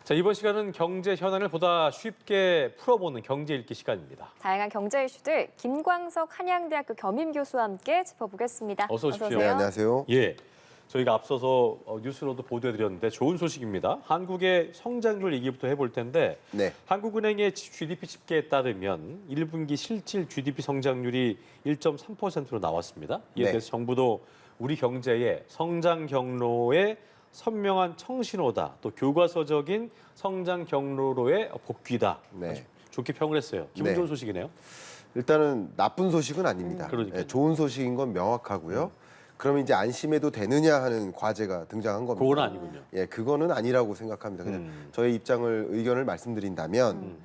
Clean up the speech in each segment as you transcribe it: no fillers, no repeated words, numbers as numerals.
자, 이번 시간은 경제 현안을 보다 쉽게 풀어보는 경제 읽기 시간입니다. 다양한 경제 이슈들 김광석 한양대학교 겸임교수와 함께 짚어보겠습니다. 어서 오십시오. 네, 안녕하세요. 예, 저희가 앞서서 뉴스로도 보도해드렸는데 좋은 소식입니다. 한국의 성장률 얘기부터 해볼 텐데 네. 한국은행의 GDP 집계에 따르면 1분기 실질 GDP 성장률이 1.3%로 나왔습니다. 이에 네. 대해서 정부도 우리 경제의 성장 경로에 선명한 청신호다, 또 교과서적인 성장 경로로의 복귀다. 네. 아주 좋게 평을 했어요. 기분 네. 좋은 소식이네요. 일단은 나쁜 소식은 아닙니다. 그러니까요. 좋은 소식인 건 명확하고요. 그러면 이제 안심해도 되느냐 하는 과제가 등장한 겁니다. 그건 아니군요. 예, 그거는 아니라고 생각합니다. 그냥 저의 의견을 말씀드린다면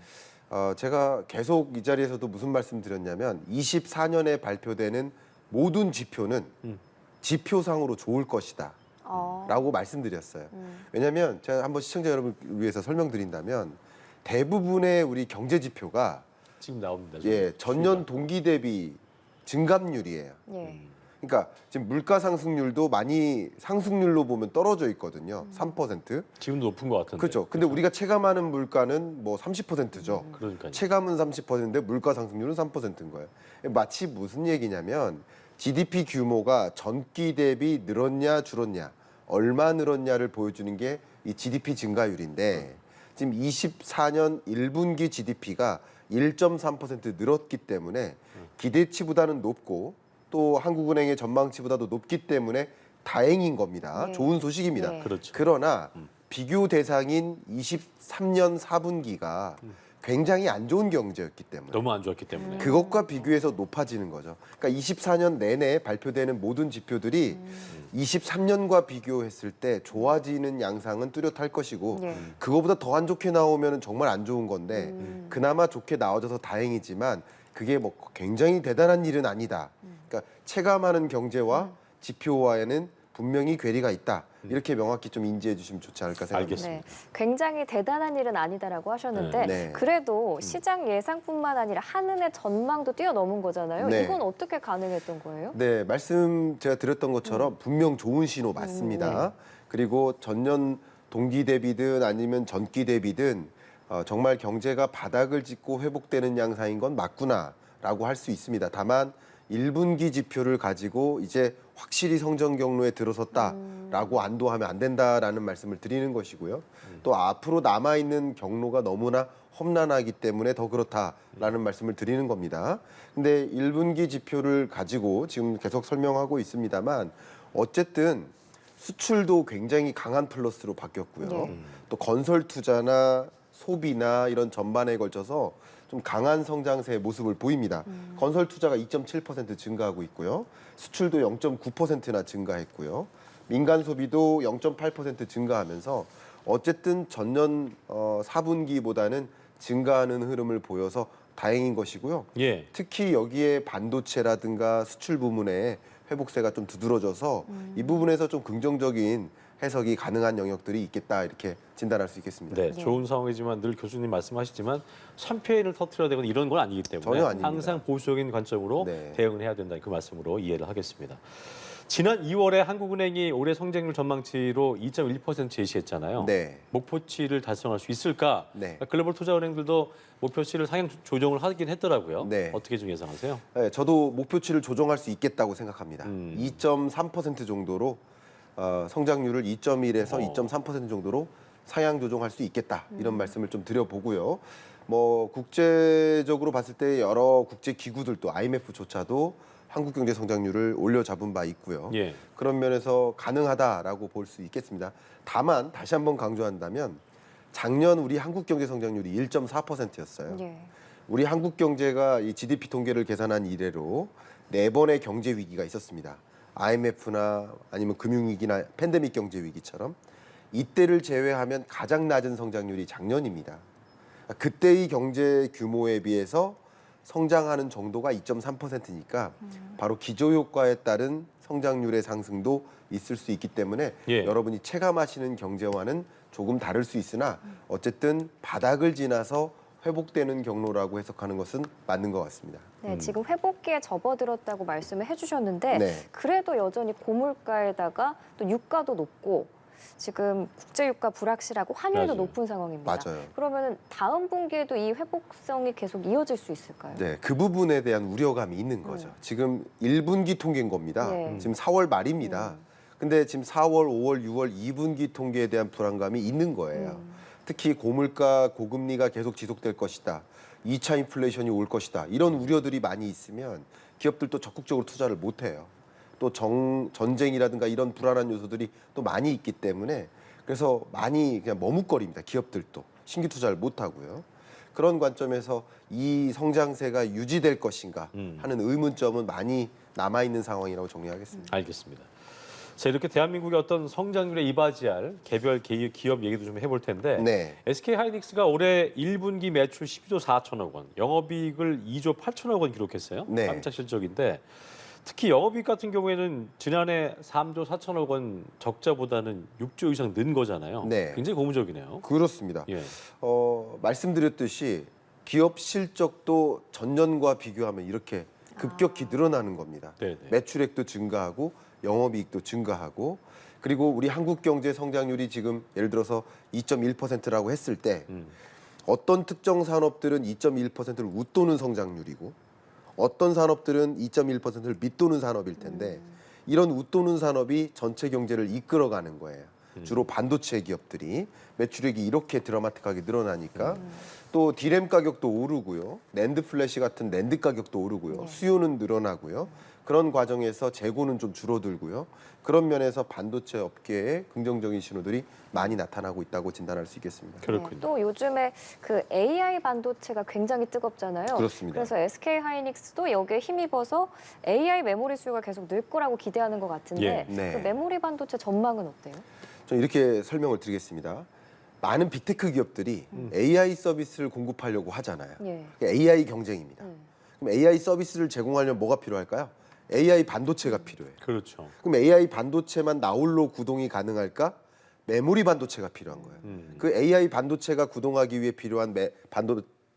제가 계속 이 자리에서도 무슨 말씀 드렸냐면 24년에 발표되는 모든 지표는 지표상으로 좋을 것이다. 라고 말씀드렸어요. 왜냐하면 제가 한번 시청자 여러분을 위해서 설명드린다면 대부분의 우리 경제 지표가 지금 나옵니다. 전년 동기 대비 증감률이에요. 예. 그러니까 지금 물가 상승률도 많이 상승률로 보면 떨어져 있거든요. 3%. 지금도 높은 것 같은데. 그렇죠. 근데 우리가 체감하는 물가는 뭐 30%죠. 그러니까요. 체감은 30%인데 물가 상승률은 3%인 거예요. 마치 무슨 얘기냐면 GDP 규모가 전기 대비 늘었냐 줄었냐, 얼마 늘었냐를 보여주는 게 이 GDP 증가율인데 지금 24년 1분기 GDP가 1.3% 늘었기 때문에 기대치보다는 높고 또 한국은행의 전망치보다도 높기 때문에 다행인 겁니다. 네. 좋은 소식입니다. 네. 그렇죠. 그러나 비교 대상인 23년 4분기가 굉장히 안 좋은 경제였기 때문에 너무 안 좋았기 때문에. 그것과 비교해서 높아지는 거죠. 그러니까 24년 내내 발표되는 모든 지표들이 23년과 비교했을 때 좋아지는 양상은 뚜렷할 것이고 예. 그거보다 더 안 좋게 나오면 정말 안 좋은 건데 그나마 좋게 나와줘서 다행이지만 그게 뭐 굉장히 대단한 일은 아니다. 그러니까 체감하는 경제와 지표와에는 분명히 괴리가 있다. 이렇게 명확히 좀 인지해 주시면 좋지 않을까 생각합니다. 알겠습니다. 네. 굉장히 대단한 일은 아니다라고 하셨는데 네. 그래도 시장 예상뿐만 아니라 한은의 전망도 뛰어넘은 거잖아요. 네. 이건 어떻게 가능했던 거예요? 네, 말씀 제가 드렸던 것처럼 분명 좋은 신호 맞습니다. 그리고 전년 동기 대비든 아니면 전기 대비든 정말 경제가 바닥을 짚고 회복되는 양상인 건 맞구나라고 할 수 있습니다. 다만 1분기 지표를 가지고 이제 확실히 성장 경로에 들어섰다라고 안도하면 안 된다라는 말씀을 드리는 것이고요. 또 앞으로 남아있는 경로가 너무나 험난하기 때문에 더 그렇다라는 말씀을 드리는 겁니다. 근데 1분기 지표를 가지고 지금 계속 설명하고 있습니다만 어쨌든 수출도 굉장히 강한 플러스로 바뀌었고요. 네. 또 건설 투자나 소비나 이런 전반에 걸쳐서 좀 강한 성장세의 모습을 보입니다. 건설 투자가 2.7% 증가하고 있고요. 수출도 0.9%나 증가했고요. 민간 소비도 0.8% 증가하면서 어쨌든 전년 4분기보다는 증가하는 흐름을 보여서 다행인 것이고요. 예. 특히 여기에 반도체라든가 수출 부문에 회복세가 좀 두드러져서 이 부분에서 좀 긍정적인 해석이 가능한 영역들이 있겠다 이렇게 진단할 수 있겠습니다. 네, 좋은 상황이지만 늘 교수님 말씀하시지만 샴페인을 터트려야 되거나 이런 건 아니기 때문에 전혀 아닙니다. 항상 보수적인 관점으로 네. 대응을 해야 된다 그 말씀으로 이해를 하겠습니다. 지난 2월에 한국은행이 올해 성장률 전망치로 2.1% 제시했잖아요. 네. 목표치를 달성할 수 있을까? 네. 글로벌 투자은행들도 목표치를 상향 조정을 하긴 했더라고요. 네. 어떻게 좀 예상하세요? 네, 저도 목표치를 조정할 수 있겠다고 생각합니다. 2.3% 2.3% 정도로 성장률을 2.1에서 2.3% 정도로 상향 조정할 수 있겠다 이런 말씀을 좀 드려보고요. 뭐 국제적으로 봤을 때 여러 국제 기구들도 IMF조차도 한국 경제 성장률을 올려잡은 바 있고요. 예. 그런 면에서 가능하다라고 볼 수 있겠습니다. 다만 다시 한번 강조한다면 작년 우리 한국 경제 성장률이 1.4%였어요. 예. 우리 한국 경제가 이 GDP 통계를 계산한 이래로 4번의 경제 위기가 있었습니다. IMF나 아니면 금융위기나 팬데믹 경제 위기처럼 이때를 제외하면 가장 낮은 성장률이 작년입니다. 그때의 경제 규모에 비해서 성장하는 정도가 2.3%니까 바로 기저효과에 따른 성장률의 상승도 있을 수 있기 때문에 예. 여러분이 체감하시는 경제와는 조금 다를 수 있으나 어쨌든 바닥을 지나서 회복되는 경로라고 해석하는 것은 맞는 것 같습니다. 네, 지금 회복기에 접어들었다고 말씀을 해주셨는데 네. 그래도 여전히 고물가에다가 또 유가도 높고 지금 국제유가 불확실하고 환율도 맞아요. 높은 상황입니다. 맞아요. 그러면 다음 분기에도 이 회복성이 계속 이어질 수 있을까요? 네, 그 부분에 대한 우려감이 있는 거죠. 지금 1분기 통계인 겁니다. 네. 지금 4월 말입니다. 근데 지금 4월, 5월, 6월 2분기 통계에 대한 불안감이 있는 거예요. 특히 고물가, 고금리가 계속 지속될 것이다. 2차 인플레이션이 올 것이다. 이런 우려들이 많이 있으면 기업들도 적극적으로 투자를 못 해요. 또 전쟁이라든가 이런 불안한 요소들이 또 많이 있기 때문에 그래서 많이 그냥 머뭇거립니다. 기업들도 신규 투자를 못 하고요. 그런 관점에서 이 성장세가 유지될 것인가 하는 의문점은 많이 남아 있는 상황이라고 정리하겠습니다. 알겠습니다. 자, 이렇게 대한민국의 어떤 성장률에 이바지할 개별 기업 얘기도 좀 해볼 텐데 네. SK하이닉스가 올해 1분기 매출 12조 4천억 원, 영업이익을 2조 8천억 원 기록했어요. 네. 깜짝 실적인데 특히 영업이익 같은 경우에는 지난해 3조 4천억 원 적자보다는 6조 이상 는 거잖아요. 네. 굉장히 고무적이네요. 그렇습니다. 예. 말씀드렸듯이 기업 실적도 전년과 비교하면 이렇게 급격히 늘어나는 겁니다. 네네. 매출액도 증가하고 영업이익도 증가하고 그리고 우리 한국 경제 성장률이 지금 예를 들어서 2.1%라고 했을 때 어떤 특정 산업들은 2.1%를 웃도는 성장률이고 어떤 산업들은 2.1%를 밑도는 산업일 텐데 이런 웃도는 산업이 전체 경제를 이끌어가는 거예요. 주로 반도체 기업들이 매출액이 이렇게 드라마틱하게 늘어나니까 또 디램 가격도 오르고요. 낸드 플래시 같은 낸드 가격도 오르고요. 수요는 늘어나고요. 그런 과정에서 재고는 좀 줄어들고요. 그런 면에서 반도체 업계에 긍정적인 신호들이 많이 나타나고 있다고 진단할 수 있겠습니다. 그렇군요. 또 요즘에 그 AI 반도체가 굉장히 뜨겁잖아요. 그렇습니다. 그래서 SK하이닉스도 여기에 힘입어서 AI 메모리 수요가 계속 늘 거라고 기대하는 것 같은데 예. 네. 그 메모리 반도체 전망은 어때요? 저는 이렇게 설명을 드리겠습니다. 많은 빅테크 기업들이 AI 서비스를 공급하려고 하잖아요. 예. AI 경쟁입니다. 그럼 AI 서비스를 제공하려면 뭐가 필요할까요? AI 반도체가 필요해요. 그렇죠. 그럼 AI 반도체만 나홀로 구동이 가능할까? 메모리 반도체가 필요한 거예요. 그 AI 반도체가 구동하기 위해 필요한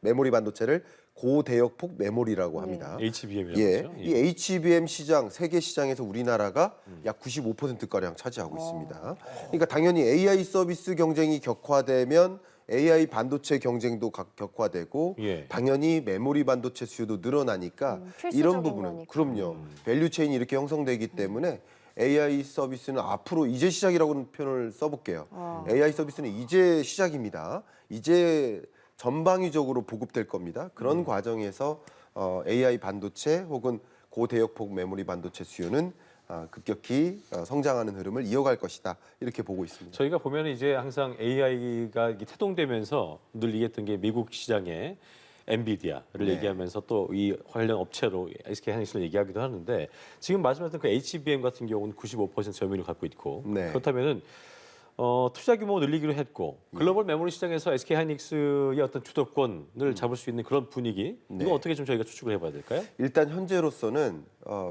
메모리 반도체를 고대역폭 메모리라고 합니다. HBM이라고 예, 하죠. 이 HBM 시장 세계 시장에서 우리나라가 약 95%가량 차지하고 있습니다. 그러니까 당연히 AI 서비스 경쟁이 격화되면 AI 반도체 경쟁도 격화되고 예. 당연히 메모리 반도체 수요도 늘어나니까 필수적인 이런 부분은 거니까. 그럼요. 밸류 체인이 이렇게 형성되기 때문에 AI 서비스는 앞으로 이제 시작이라고는 표현을 써볼게요. AI 서비스는 이제 시작입니다. 이제 전방위적으로 보급될 겁니다. 그런 과정에서 AI 반도체 혹은 고대역폭 메모리 반도체 수요는 급격히 성장하는 흐름을 이어갈 것이다. 이렇게 보고 있습니다. 저희가 보면 이제 항상 AI가 태동되면서 늘 얘기했던 게 미국 시장에 엔비디아를 네. 얘기하면서 또 이 관련 업체로 SK하이닉스를 얘기하기도 하는데 지금 말씀하셨던 그 HBM 같은 경우는 95% 점유율을 갖고 있고 네. 그렇다면은 투자 규모 늘리기로 했고 글로벌 메모리 시장에서 SK하이닉스의 어떤 주도권을 잡을 수 있는 그런 분위기 네. 이건 어떻게 좀 저희가 추측을 해봐야 될까요? 일단 현재로서는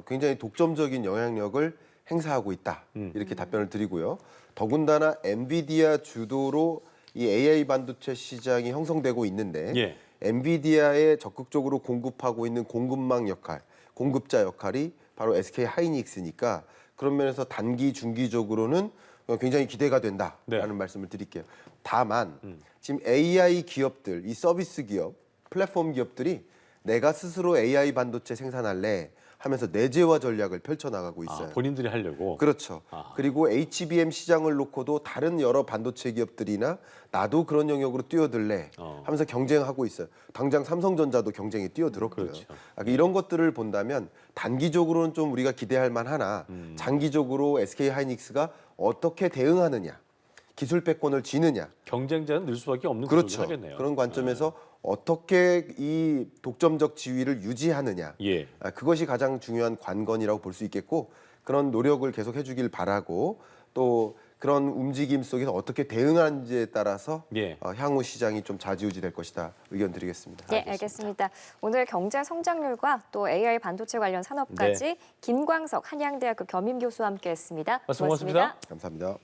굉장히 독점적인 영향력을 행사하고 있다. 이렇게 답변을 드리고요. 더군다나 엔비디아 주도로 이 AI 반도체 시장이 형성되고 있는데 예. 엔비디아에 적극적으로 공급하고 있는 공급망 역할, 공급자 역할이 바로 SK하이닉스니까 그런 면에서 단기, 중기적으로는 굉장히 기대가 된다라는 네. 말씀을 드릴게요. 다만 지금 AI 기업들, 이 서비스 기업, 플랫폼 기업들이 내가 스스로 AI 반도체 생산할래 하면서 내재화 전략을 펼쳐나가고 있어요. 본인들이 하려고. 그렇죠. 그리고 HBM 시장을 놓고도 다른 여러 반도체 기업들이나 나도 그런 영역으로 뛰어들래 하면서 경쟁하고 있어요. 당장 삼성전자도 경쟁에 뛰어들었고요. 그렇죠. 이런 것들을 본다면 단기적으로는 좀 우리가 기대할 만하나 장기적으로 SK하이닉스가 어떻게 대응하느냐, 기술 패권을 쥐느냐. 경쟁자는 늘 수밖에 없는 그렇죠. 구조긴 하겠네요. 그런 관점에서 어떻게 이 독점적 지위를 유지하느냐. 예. 그것이 가장 중요한 관건이라고 볼 수 있겠고 그런 노력을 계속 해주길 바라고 또 그런 움직임 속에서 어떻게 대응하는지에 따라서 예. 향후 시장이 좀 좌지우지될 것이다 의견 드리겠습니다. 네, 알겠습니다. 오늘 경제 성장률과 또 AI 반도체 관련 산업까지 김광석 한양대학교 겸임교수와 함께했습니다. 말씀 고맙습니다. 감사합니다.